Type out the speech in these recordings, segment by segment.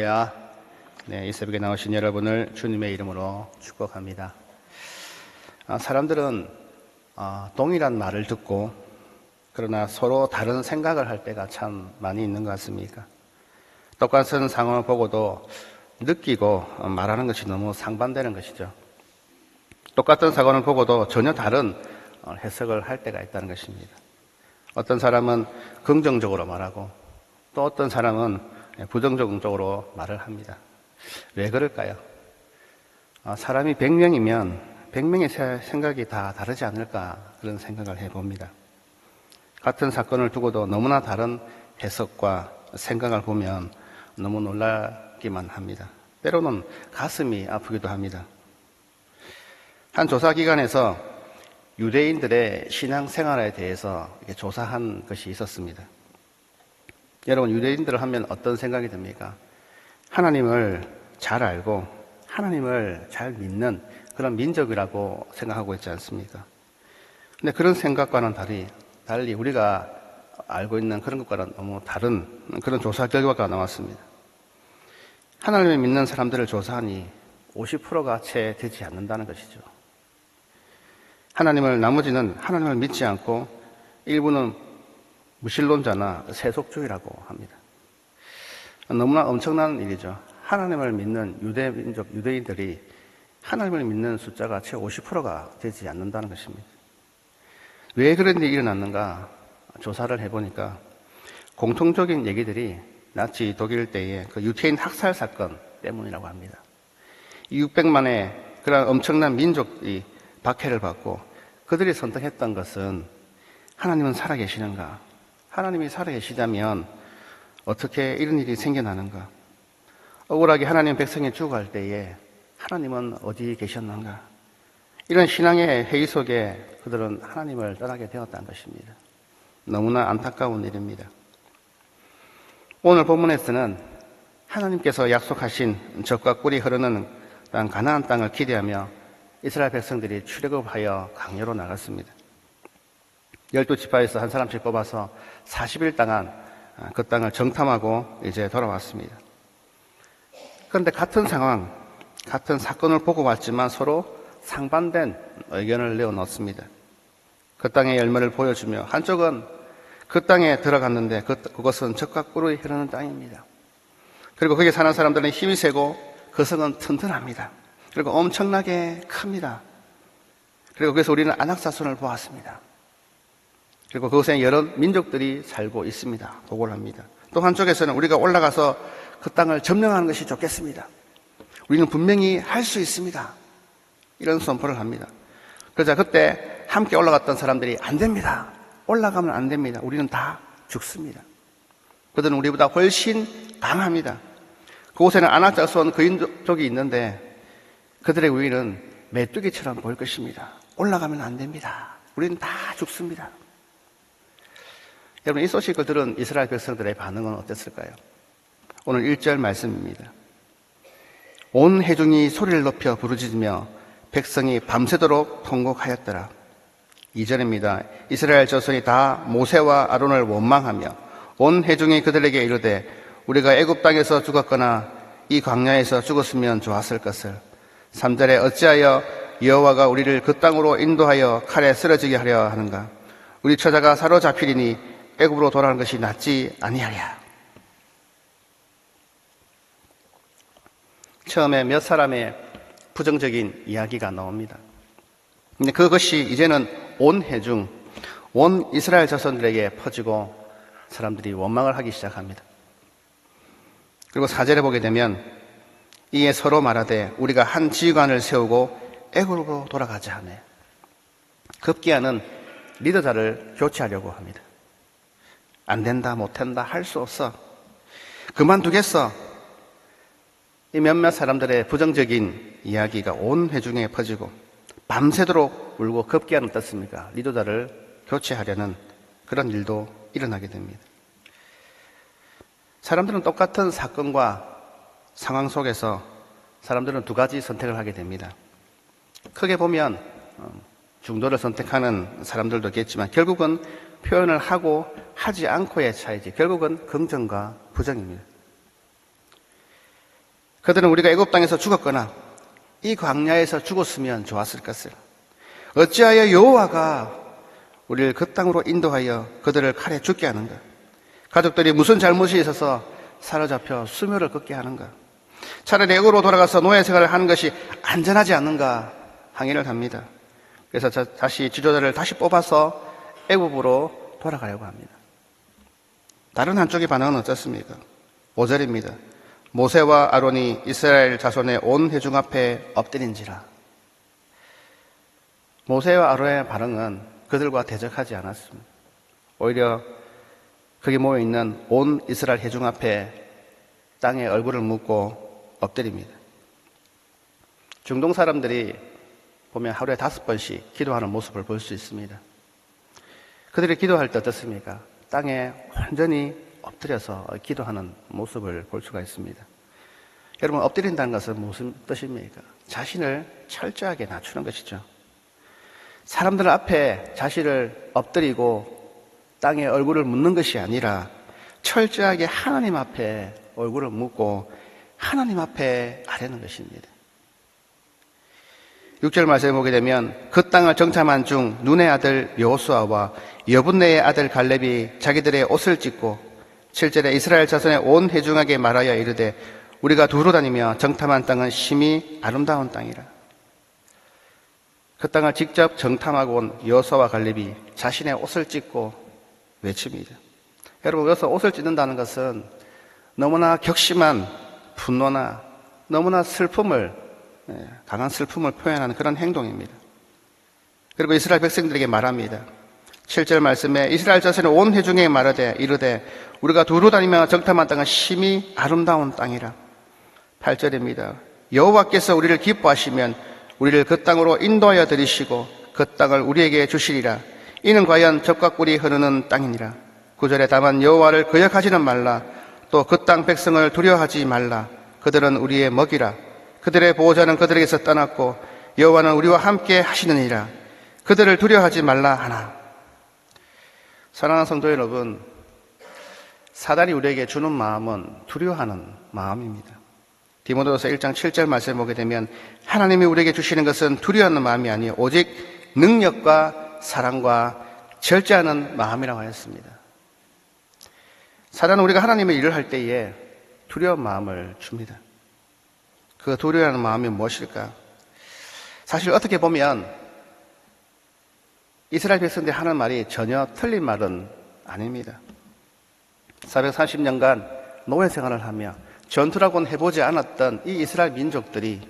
네, 이 새벽에 나오신 여러분을 주님의 이름으로 축복합니다. 사람들은 동일한 말을 듣고 그러나 서로 다른 생각을 할 때가 참 많이 있는 것 같습니까? 똑같은 상황을 보고도 느끼고 말하는 것이 너무 상반되는 것이죠. 똑같은 사건을 보고도 전혀 다른 해석을 할 때가 있다는 것입니다. 어떤 사람은 긍정적으로 말하고 또 어떤 사람은 부정적으로 말을 합니다. 왜 그럴까요? 사람이 100명이면 100명의 생각이 다 다르지 않을까 그런 생각을 해봅니다. 같은 사건을 두고도 너무나 다른 해석과 생각을 보면 너무 놀라기만 합니다. 때로는 가슴이 아프기도 합니다. 한 조사기관에서 유대인들의 신앙생활에 대해서 조사한 것이 있었습니다. 여러분, 유대인들을 하면 어떤 생각이 듭니까? 하나님을 잘 알고 하나님을 잘 믿는 그런 민족이라고 생각하고 있지 않습니까? 근데 그런 생각과는 달리 우리가 알고 있는 그런 것과는 너무 다른 그런 조사 결과가 나왔습니다. 하나님을 믿는 사람들을 조사하니 50%가 채 되지 않는다는 것이죠. 나머지는 하나님을 믿지 않고 일부는 무신론자나 세속주의라고 합니다. 너무나 엄청난 일이죠. 하나님을 믿는 유대인들이 하나님을 믿는 숫자가 채 50%가 되지 않는다는 것입니다. 왜 그런 일이 일어났는가 조사를 해보니까 공통적인 얘기들이 나치 독일 때의 그 유태인 학살 사건 때문이라고 합니다. 600만의 그런 엄청난 민족이 박해를 받고 그들이 선택했던 것은 하나님은 살아계시는가? 하나님이 살아계시다면 어떻게 이런 일이 생겨나는가? 억울하게 하나님 백성이 죽어갈 때에 하나님은 어디 계셨는가? 이런 신앙의 회의 속에 그들은 하나님을 떠나게 되었다는 것입니다. 너무나 안타까운 일입니다. 오늘 본문에서는 하나님께서 약속하신 젖과 꿀이 흐르는 땅 가나안 땅을 기대하며 이스라엘 백성들이 출애굽하여 광야로 나갔습니다. 12지파에서 한 사람씩 뽑아서 40일 동안 그 땅을 정탐하고 이제 돌아왔습니다. 그런데 같은 상황, 같은 사건을 보고 왔지만 서로 상반된 의견을 내어놓습니다. 그 땅의 열매를 보여주며 한쪽은 그 땅에 들어갔는데 그것은 젖과 꿀이 흐르는 땅입니다. 그리고 거기 사는 사람들은 힘이 세고 그 성은 튼튼합니다. 그리고 엄청나게 큽니다. 그리고 거기서 우리는 안악사손을 보았습니다. 그리고 그곳에 여러 민족들이 살고 있습니다. 보고를 합니다. 또 한쪽에서는 우리가 올라가서 그 땅을 점령하는 것이 좋겠습니다. 우리는 분명히 할 수 있습니다. 이런 선포를 합니다. 그러자 그때 함께 올라갔던 사람들이 안 됩니다. 올라가면 안 됩니다. 우리는 다 죽습니다. 그들은 우리보다 훨씬 강합니다. 그곳에는 안악자손 그인족이 있는데 그들의 우위는 메뚜기처럼 보일 것입니다. 올라가면 안 됩니다. 우리는 다 죽습니다. 여러분, 이 소식을 들은 이스라엘 백성들의 반응은 어땠을까요? 오늘 1절 말씀입니다. 온 회중이 소리를 높여 부르짖으며 백성이 밤새도록 통곡하였더라. 2절입니다. 이스라엘 자손이 다 모세와 아론을 원망하며 온 회중이 그들에게 이르되 우리가 애굽 땅에서 죽었거나 이 광야에서 죽었으면 좋았을 것을. 3절에 어찌하여 여호와가 우리를 그 땅으로 인도하여 칼에 쓰러지게 하려 하는가? 우리 처자가 사로잡히리니 애굽으로 돌아가는 것이 낫지 아니하랴. 처음에 몇 사람의 부정적인 이야기가 나옵니다. 근데 그것이 이제는 온 회중, 온 이스라엘 자손들에게 퍼지고 사람들이 원망을 하기 시작합니다. 그리고 4절에 보게 되면 이에 서로 말하되 우리가 한 지휘관을 세우고 애굽으로 돌아가자 하네. 급기야는 리더자를 교체하려고 합니다. 안 된다, 못한다, 할 수 없어. 그만두겠어. 이 몇몇 사람들의 부정적인 이야기가 온 회중에 퍼지고 밤새도록 울고 급기야는 어떻습니까? 리더자를 교체하려는 그런 일도 일어나게 됩니다. 사람들은 똑같은 사건과 상황 속에서 사람들은 두 가지 선택을 하게 됩니다. 크게 보면 중도를 선택하는 사람들도 있겠지만 결국은 표현을 하고 하지 않고의 차이지 결국은 긍정과 부정입니다. 그들은 우리가 애굽 땅에서 죽었거나 이 광야에서 죽었으면 좋았을 것을 어찌하여 여호와가 우리를 그 땅으로 인도하여 그들을 칼에 죽게 하는가? 가족들이 무슨 잘못이 있어서 사로잡혀 수묘를 걷게 하는가? 차라리 애굽으로 돌아가서 노예 생활을 하는 것이 안전하지 않는가 항의를 합니다. 그래서 다시 지도자를 다시 뽑아서 애굽으로 돌아가려고 합니다. 다른 한쪽의 반응은 어떻습니까? 5절입니다. 모세와 아론이 이스라엘 자손의 온 회중 앞에 엎드린지라. 모세와 아론의 반응은 그들과 대적하지 않았습니다. 오히려 거기 모여있는 온 이스라엘 회중 앞에 땅에 얼굴을 묻고 엎드립니다. 중동 사람들이 보면 하루에 5번씩 기도하는 모습을 볼 수 있습니다. 그들이 기도할 때 어떻습니까? 땅에 완전히 엎드려서 기도하는 모습을 볼 수가 있습니다. 여러분, 엎드린다는 것은 무슨 뜻입니까? 자신을 철저하게 낮추는 것이죠. 사람들 앞에 자신을 엎드리고 땅에 얼굴을 묻는 것이 아니라 철저하게 하나님 앞에 얼굴을 묻고 하나님 앞에 아뢰는 것입니다. 6절 말씀에 보게 되면 그 땅을 정탐한 중 눈의 아들 여호수아와 여분네의 아들 갈렙이 자기들의 옷을 찢고 7절에 이스라엘 자손의 온 회중에게 말하여 이르되 우리가 두루 다니며 정탐한 땅은 심히 아름다운 땅이라. 그 땅을 직접 정탐하고 온 여호수아와 갈렙이 자신의 옷을 찢고 외칩니다. 여러분, 여기서 옷을 찢는다는 것은 너무나 격심한 분노나 너무나 강한 슬픔을 표현하는 그런 행동입니다. 그리고 이스라엘 백성들에게 말합니다. 7절 말씀에 이스라엘 자손의 온 회중에 말하되 이르되 우리가 두루 다니며 정탐한 땅은 심히 아름다운 땅이라. 8절입니다. 여호와께서 우리를 기뻐하시면 우리를 그 땅으로 인도하여 들이시고 그 땅을 우리에게 주시리라. 이는 과연 젖과 꿀이 흐르는 땅이니라. 9절에 다만 여호와를 거역하지는 말라. 또 그 땅 백성을 두려워하지 말라. 그들은 우리의 먹이라. 그들의 보호자는 그들에게서 떠났고 여호와는 우리와 함께 하시느니라. 그들을 두려워하지 말라 하나. 사랑하는 성도 여러분, 사단이 우리에게 주는 마음은 두려워하는 마음입니다. 디모데후서 1장 7절 말씀을 보게 되면 하나님이 우리에게 주시는 것은 두려워하는 마음이 아니요 오직 능력과 사랑과 절제하는 마음이라고 하였습니다. 사단은 우리가 하나님의 일을 할 때에 두려운 마음을 줍니다. 그 두려워하는 마음이 무엇일까? 사실 어떻게 보면 이스라엘 백성들이 하는 말이 전혀 틀린 말은 아닙니다. 430년간 노예 생활을 하며 전투라고는 해보지 않았던 이 이스라엘 민족들이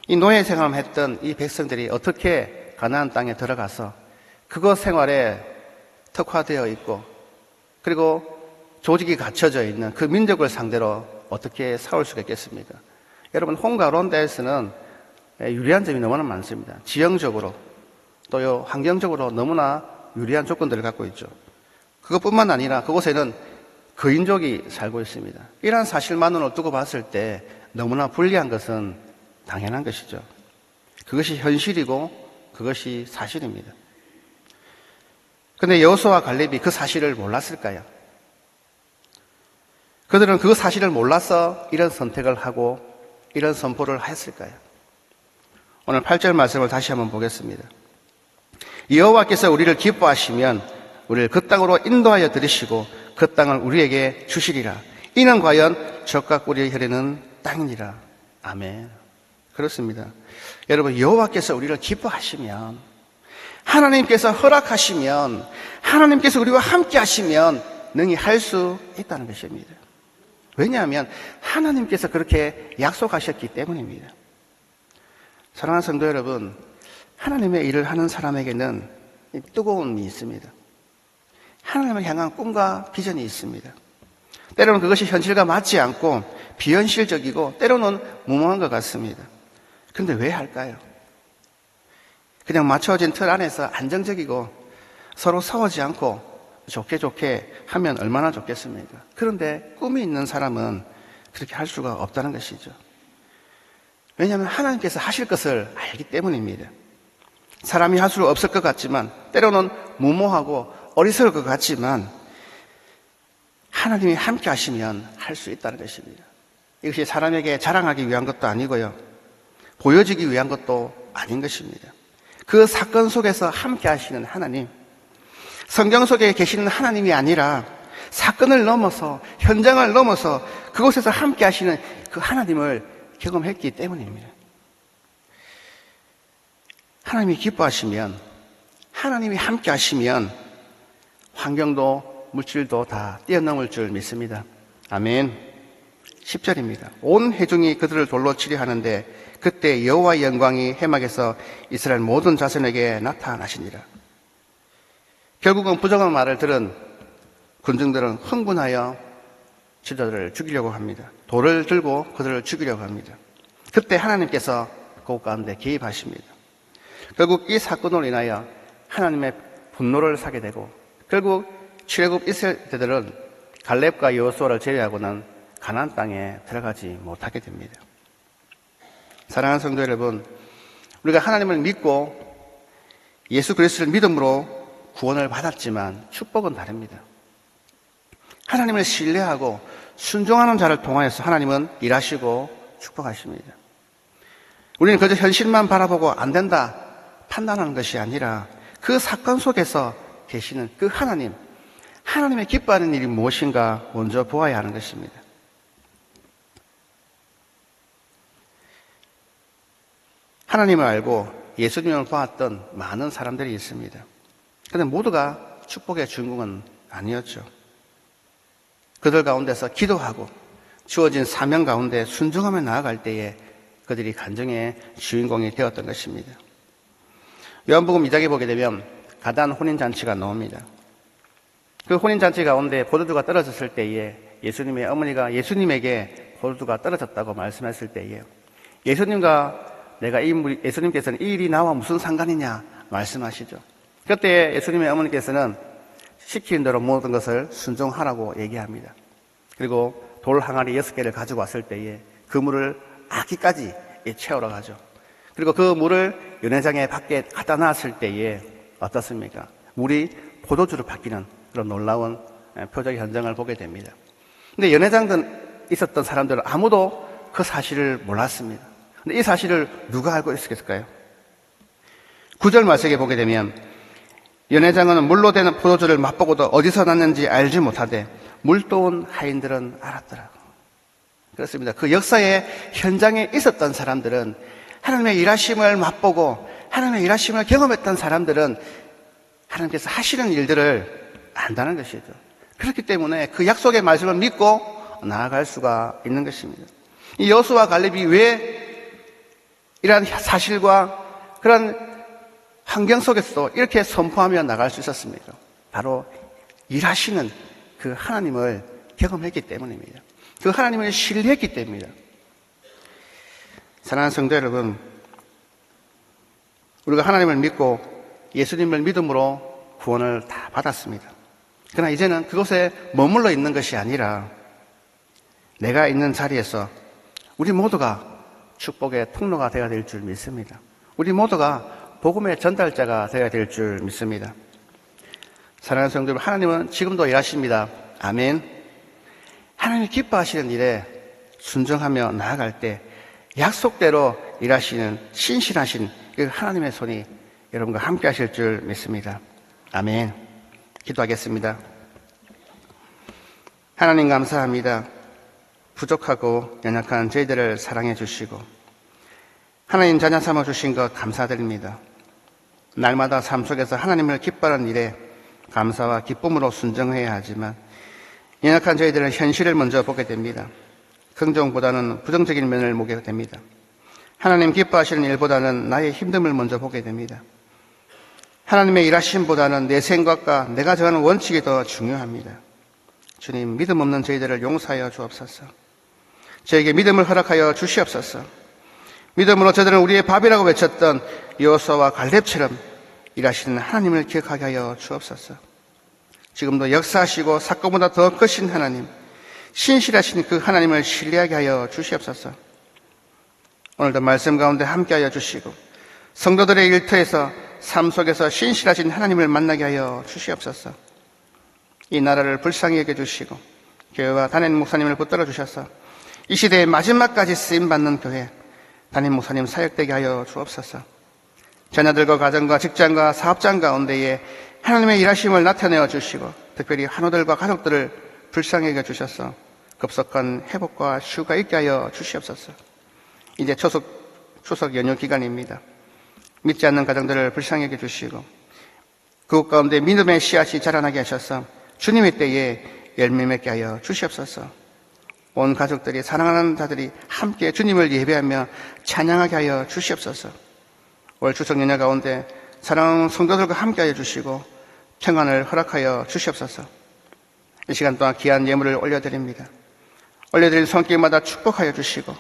이 노예 생활을 했던 이 백성들이 어떻게 가나안 땅에 들어가서 그것 생활에 특화되어 있고 그리고 조직이 갖춰져 있는 그 민족을 상대로 어떻게 싸울 수가 있겠습니까? 여러분, 홍가론대에서는 유리한 점이 너무나 많습니다. 지형적으로 또 환경적으로 너무나 유리한 조건들을 갖고 있죠. 그것뿐만 아니라 그곳에는 거인족이 살고 있습니다. 이러한 사실만으로 두고 봤을 때 너무나 불리한 것은 당연한 것이죠. 그것이 현실이고 그것이 사실입니다. 그런데 여호수아와 갈렙이 그 사실을 몰랐을까요? 그들은 그 사실을 몰라서 이런 선택을 하고 이런 선포를 했을까요? 오늘 8절 말씀을 다시 한번 보겠습니다. 여호와께서 우리를 기뻐하시면 우리를 그 땅으로 인도하여 들이시고 그 땅을 우리에게 주시리라. 이는 과연 젖과 꿀이 흐르는 땅이니라. 아멘. 그렇습니다. 여러분, 여호와께서 우리를 기뻐하시면, 하나님께서 허락하시면, 하나님께서 우리와 함께 하시면 능히 할 수 있다는 것입니다. 왜냐하면 하나님께서 그렇게 약속하셨기 때문입니다. 사랑하는 성도 여러분, 하나님의 일을 하는 사람에게는 뜨거움이 있습니다. 하나님을 향한 꿈과 비전이 있습니다. 때로는 그것이 현실과 맞지 않고 비현실적이고 때로는 무모한 것 같습니다. 그런데 왜 할까요? 그냥 맞춰진 틀 안에서 안정적이고 서로 싸우지 않고 좋게 하면 얼마나 좋겠습니까? 그런데 꿈이 있는 사람은 그렇게 할 수가 없다는 것이죠. 왜냐하면 하나님께서 하실 것을 알기 때문입니다. 사람이 할 수 없을 것 같지만 때로는 무모하고 어리석을 것 같지만 하나님이 함께 하시면 할 수 있다는 것입니다. 이것이 사람에게 자랑하기 위한 것도 아니고요. 보여지기 위한 것도 아닌 것입니다. 그 사건 속에서 함께 하시는 하나님, 성경 속에 계시는 하나님이 아니라 사건을 넘어서, 현장을 넘어서 그곳에서 함께 하시는 그 하나님을 경험했기 때문입니다. 하나님이 기뻐하시면, 하나님이 함께 하시면 환경도 물질도 다 뛰어넘을 줄 믿습니다. 아멘. 10절입니다. 온 회중이 그들을 돌로 치려 하는데 그때 여호와의 영광이 해막에서 이스라엘 모든 자손에게 나타나시니라. 결국은 부정한 말을 들은 군중들은 흥분하여 지도자를 죽이려고 합니다. 돌을 들고 그들을 죽이려고 합니다. 그때 하나님께서 그곳 가운데 개입하십니다. 결국 이 사건으로 인하여 하나님의 분노를 사게 되고 결국 출애굽 이스라엘들은 갈렙과 여호수아를 제외하고는 가나안 땅에 들어가지 못하게 됩니다. 사랑하는 성도 여러분, 우리가 하나님을 믿고 예수 그리스도를 믿음으로 구원을 받았지만 축복은 다릅니다. 하나님을 신뢰하고 순종하는 자를 통하여서 하나님은 일하시고 축복하십니다. 우리는 그저 현실만 바라보고 안 된다 판단하는 것이 아니라 그 사건 속에서 계시는 그 하나님, 하나님의 기뻐하는 일이 무엇인가 먼저 보아야 하는 것입니다. 하나님을 알고 예수님을 보았던 많은 사람들이 있습니다. 그런데 모두가 축복의 주인공은 아니었죠. 그들 가운데서 기도하고 주어진 사명 가운데 순종하며 나아갈 때에 그들이 간증의 주인공이 되었던 것입니다. 요한복음 2장에 보게 되면 가나안 혼인잔치가 나옵니다. 그 혼인잔치 가운데 포도주가 떨어졌을 때에 예수님의 어머니가 예수님에게 포도주가 떨어졌다고 말씀했을 때에 예수님께서는 이 일이 나와 무슨 상관이냐 말씀하시죠. 그때 예수님의 어머니께서는 시키는 대로 모든 것을 순종하라고 얘기합니다. 그리고 돌 항아리 6개를 가지고 왔을 때에 그 물을 아기까지 채우러 가죠. 그리고 그 물을 연회장에 밖에 갖다 놨을 때에 어떻습니까? 물이 포도주로 바뀌는 그런 놀라운 표적 현장을 보게 됩니다. 근데 연회장 있었던 사람들은 아무도 그 사실을 몰랐습니다. 근데 이 사실을 누가 알고 있었을까요? 9절 말씀에 보게 되면 연회장은 물로 되는 포도주를 맛보고도 어디서 났는지 알지 못하되 물도온 하인들은 알았더라. 그렇습니다. 그 역사의 현장에 있었던 사람들은 하나님의 일하심을 맛보고 하나님의 일하심을 경험했던 사람들은 하나님께서 하시는 일들을 안다는 것이죠. 그렇기 때문에 그 약속의 말씀을 믿고 나아갈 수가 있는 것입니다. 이 여호수아와 갈렙이 왜 이러한 사실과 그런 환경 속에서도 이렇게 선포하며 나갈 수 있었습니까? 바로 일하시는 그 하나님을 경험했기 때문입니다. 그 하나님을 신뢰했기 때문입니다. 사랑하는 성도 여러분, 우리가 하나님을 믿고 예수님을 믿음으로 구원을 다 받았습니다. 그러나 이제는 그곳에 머물러 있는 것이 아니라 내가 있는 자리에서 우리 모두가 축복의 통로가 되어야 될 줄 믿습니다. 우리 모두가 복음의 전달자가 되어야 될 줄 믿습니다. 사랑하는 성도 여러분, 하나님은 지금도 일하십니다. 아멘. 하나님이 기뻐하시는 일에 순종하며 나아갈 때 약속대로 일하시는 신실하신 그 하나님의 손이 여러분과 함께 하실 줄 믿습니다. 아멘. 기도하겠습니다. 하나님 감사합니다. 부족하고 연약한 저희들을 사랑해 주시고 하나님 자녀 삼아 주신 것 감사드립니다. 날마다 삶 속에서 하나님을 기뻐하는 일에 감사와 기쁨으로 순종해야 하지만 연약한 저희들은 현실을 먼저 보게 됩니다. 긍정보다는 부정적인 면을 보게 됩니다. 하나님 기뻐하시는 일보다는 나의 힘듦을 먼저 보게 됩니다. 하나님의 일하심보다는 내 생각과 내가 정하는 원칙이 더 중요합니다. 주님, 믿음 없는 저희들을 용서하여 주옵소서. 저에게 믿음을 허락하여 주시옵소서. 믿음으로 저들은 우리의 밥이라고 외쳤던 여호수아와 갈렙처럼 일하시는 하나님을 기억하게 하여 주옵소서. 지금도 역사하시고 사건보다 더 크신 하나님, 신실하신 그 하나님을 신뢰하게 하여 주시옵소서. 오늘도 말씀 가운데 함께하여 주시고 성도들의 일터에서 삶 속에서 신실하신 하나님을 만나게 하여 주시옵소서. 이 나라를 불쌍히 여겨주시고 교회와 단임 목사님을 붙들어 주셔서 이 시대의 마지막까지 쓰임받는 교회, 담임 목사님 사역되게 하여 주옵소서. 자녀들과 가정과 직장과 사업장 가운데에 하나님의 일하심을 나타내어 주시고, 특별히 환우들과 가족들을 불쌍히 여겨 주셔서 급속한 회복과 휴가 있게 하여 주시옵소서. 이제 추석 연휴 기간입니다. 믿지 않는 가정들을 불쌍히 여겨 주시고, 그곳 가운데 믿음의 씨앗이 자라나게 하셔서 주님의 때에 열매 맺게 하여 주시옵소서. 온 가족들이, 사랑하는 자들이 함께 주님을 예배하며 찬양하게 하여 주시옵소서. 올 추석 연휴 가운데 사랑하는 성도들과 함께 하여 주시고 평안을 허락하여 주시옵소서. 이 시간 동안 귀한 예물을 올려드립니다. 올려드린 손길마다 축복하여 주시고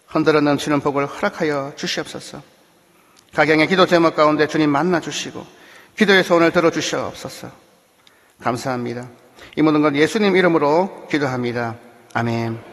흔들어 넘치는 복을 허락하여 주시옵소서. 각양의 기도 제목 가운데 주님 만나 주시고 기도의 소원을 들어주시옵소서. 감사합니다. 이 모든 건 예수님 이름으로 기도합니다. 아멘.